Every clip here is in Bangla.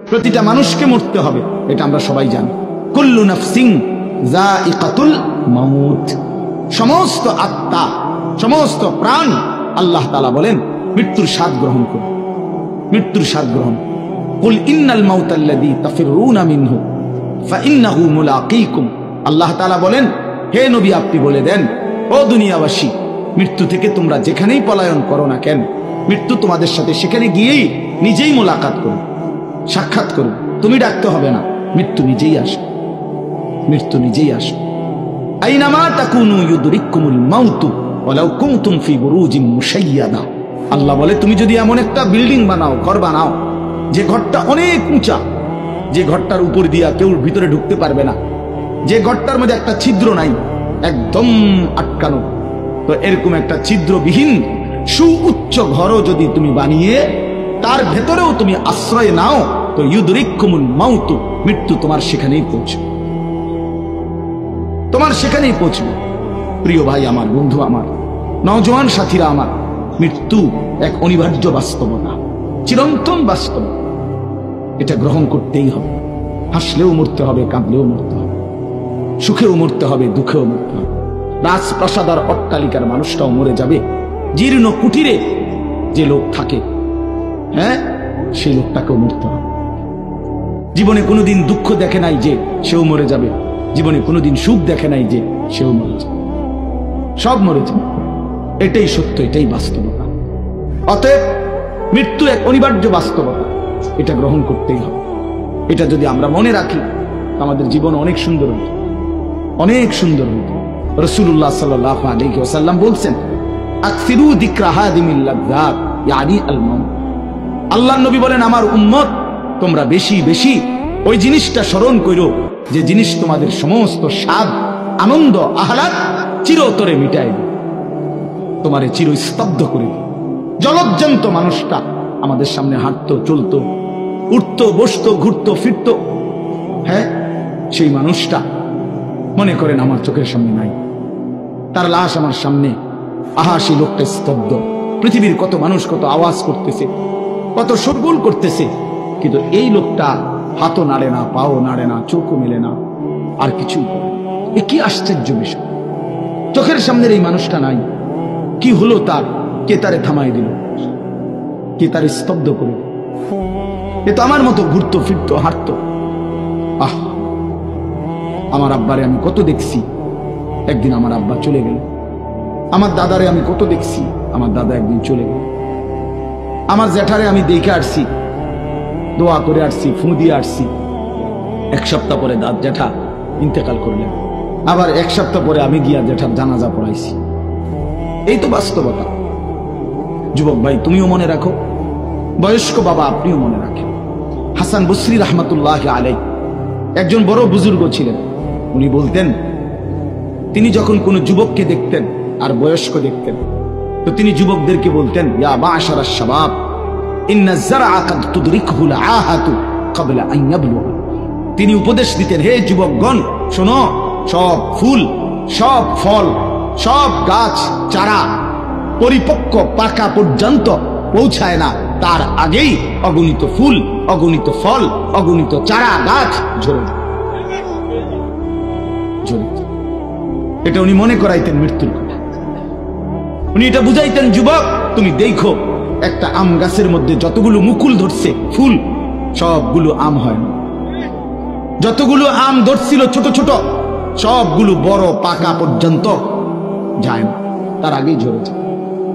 প্রতিটা মানুষকে মরতে হবে, এটা আমরা সবাই জানি। কুল্লু নাফসিন যায়িকাতুল মাউত, সমস্ত আত্মা, সমস্ত প্রাণ, আল্লাহ তাআলা বলেন মৃত্যুর স্বাদ গ্রহণ করো, মৃত্যুর স্বাদ গ্রহণ। কুল ইন্নাল মাউতাল্লাযী তাফিরুনা মিনহু ফাইন্নাহু মুলাকীকুম, আল্লাহ তাআলা বলেন হে নবী আপনি বলে দেন, ও দুনিয়াবাসী, মৃত্যু থেকে তোমরা যেখানেই পলায়ন করো না কেন, মৃত্যু তোমাদের সাথে সেখানে গিয়েই নিজেই মোলাকাত করো, সাক্ষাৎ করো। তুমি ডাকতে হবে না, মৃত্যু নিজেই আসে, মৃত্যু নিজেই আসে। আইনামা তাকুনু ইউদরিকুমুল মাউতু ওয়ালাউ কুনতুম ফি বুরুজিন মুশাইয়াদা, আল্লাহ বলে তুমি যদি এমন একটা বিল্ডিং বানাও, ঘর বানাও, যে ঘরটা অনেক উঁচা, যে ঘরটার উপর দিয়া কেউ ভিতরে ঢুকতে পারবে না, যে ঘরটার মধ্যে একটা ছিদ্র নাই, একদম আটকানো, তো এরকম একটা ছিদ্রবিহীন সুউচ্চ ঘরও যদি তুমি বানিয়ে তার ভেতরেও তুমি আশ্রয় নাও, তো ইউদরিকুমুল মাউতু, মৃত্যু তোমার সেখানেই পৌঁছবে, তোমার সেখানেই পৌঁছবে। প্রিয় ভাই আমার, বন্ধু আমার, নওজোয়ান সাথীরা আমার, মৃত্যু এক অনিবার্য বাস্তবতা, চিরন্তন বাস্তব, এটা গ্রহণ করতেই হবে। হাসলেও মরতে হবে, কাঁদলেও মরতে হবে, সুখেও মরতে হবে, দুঃখেও মরতে হবে। রাজপ্রাসাদ আর অট্টালিকার মানুষটাও মরে যাবে, জীর্ণ কুটিরে যে লোক থাকে, হ্যাঁ, সেই লোকটাকেও মরতে হবে। জীবনে কোনোদিন দুঃখ দেখে নাই যে সেও মরে যাবে, জীবনে কোনোদিন সুখ দেখে নাই যে সেও মরে যাবে, সব মরে যাবে। এটাই সত্য, এটাই বাস্তবতা। অতএব মৃত্যু এক অনিবার্য বাস্তবতা, এটা গ্রহণ করতেই হবে। এটা যদি আমরা মনে রাখি, আমাদের জীবন অনেক সুন্দর হতো, অনেক সুন্দর হতো। রাসূলুল্লাহ সাল্লাল্লাহু আলাইহি ওয়াসাল্লাম বলছেন, আকসিরু যিকরা হাদিমিল লাযযাত ইয়ানি আল মাউত, আল্লাহর নবী বলেন আমার উম্মত তোমরা বেশি বেশি ওই জিনিসটা স্মরণ করো যে জিনিস তোমাদের সমস্ত স্বাদ, আনন্দ, আহ্লাদ চিরতরে মিটায় দিবে, তোমারে চিরস্তব্ধ করে দিবে। জলজ্জান্ত মানুষটা আমাদের সামনে হাঁটতো, চলতো, উঠতো, বসতো, ঘুরতো, ফিরতো, হ্যাঁ, সেই মানুষটা মনে করেন আমার চোখের সামনে নাই, তার লাশ আমার সামনে, আহা সেই লোকটা স্তব্ধ। পৃথিবীর কত মানুষ কত আওয়াজ করতেছে, কত শোরগোল করতেছে, কিন্তু এই লোকটা হাতও নাড়ে না, পাও নাড়ে না, চোখও মেলে না, আর কিছুই করে। এ কি আশ্চর্য বিষয়, চোখের সামনের এই মানুষটা নাই, কি হলো তার? কে তারে থামাই দিল? কে তারে স্তব্ধ করে? এ তো আমার মতো ঘুরতো, ফিরতো, হাঁটতো। আহ, আমার আব্বারে আমি কত দেখছি, একদিন আমার আব্বা চলে গেল। আমার দাদারে আমি কত দেখছি, আমার দাদা একদিন চলে গেল। আমার জ্যাঠারে আমি দেখে আসছি, দোয়া করে আসছি, ফু দিয়ে আসছি। এক সপ্তাহ পরে জ্যাঠা ইন্তেকাল করলেন, আবার এক সপ্তাহ পরে আমি গিয়া জ্যাঠার জানাজা পড়াইছি। এই তো বাস্তবতা। যুবক ভাই তুমিও মনে রাখো, বয়স্ক বাবা আপনিও মনে রাখেন। হাসান বসরি রহমতুল্লাহ আলাইহি একজন বড় বুজুর্গ ছিলেন। উনি বলতেন, তিনি যখন কোনো যুবককে দেখতেন আর বয়স্ক দেখতেন, তো তিনি যুবকদেরকে বলতেন, ইয়া মা'শারাশ শাবাব ইন্না যারআ কাদ তুদরিকুহুল আহাতু ক্বাবলা আন ইয়াবলুগা। তিনি উপদেশ দিতেন, হে যুবকগণ শোনো, সব ফুল, সব ফল, সব গাছ চারা পরিপক্ক পাকা পর্যন্ত পৌঁছায় না, তার আগেই অগণিত ফুল, অগণিত ফল, অগণিত চারা গাছ ঝরে যায়। এটা উনি মনে করাইতেন মৃত্যুর কথা। উনি এটা বুঝাইতেন, যুবক তুমি দেখো একটা আম গাছের মধ্যে যতগুলো মুকুল ধরছে ফুল, সবগুলো আম হয় না। যতগুলো আম ধরছিল ছোট ছোট, সবগুলো বড় পাকা পর্যন্ত যায় না, তার আগেই ঝরে যায়।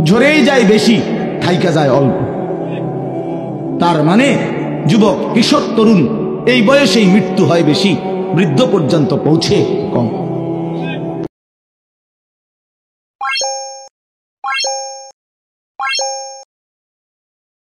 ঝরেই যায় বেশি, থাইকা যায় অল্প। তার মানে যুবক, কিশোর, তরুণ এই বয়সেই মৃত্যু হয় বেশি, বৃদ্ধ পর্যন্ত পৌঁছে কম।